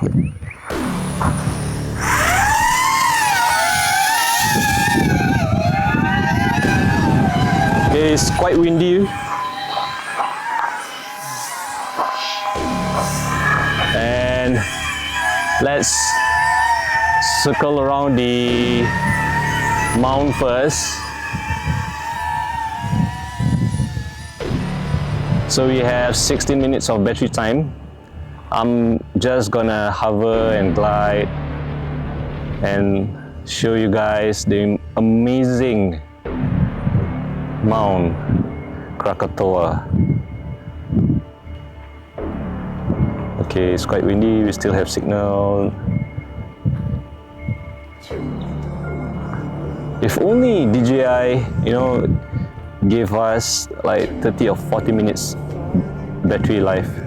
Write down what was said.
Okay, it's quite windy. And let's circle around the mount first. So we have 16 minutes of battery time. I'm just gonna hover and glide and show you guys the amazing Mount Krakataau. Okay, it's quite windy, we still have signal. If only DJI, gave us like 30 or 40 minutes battery life.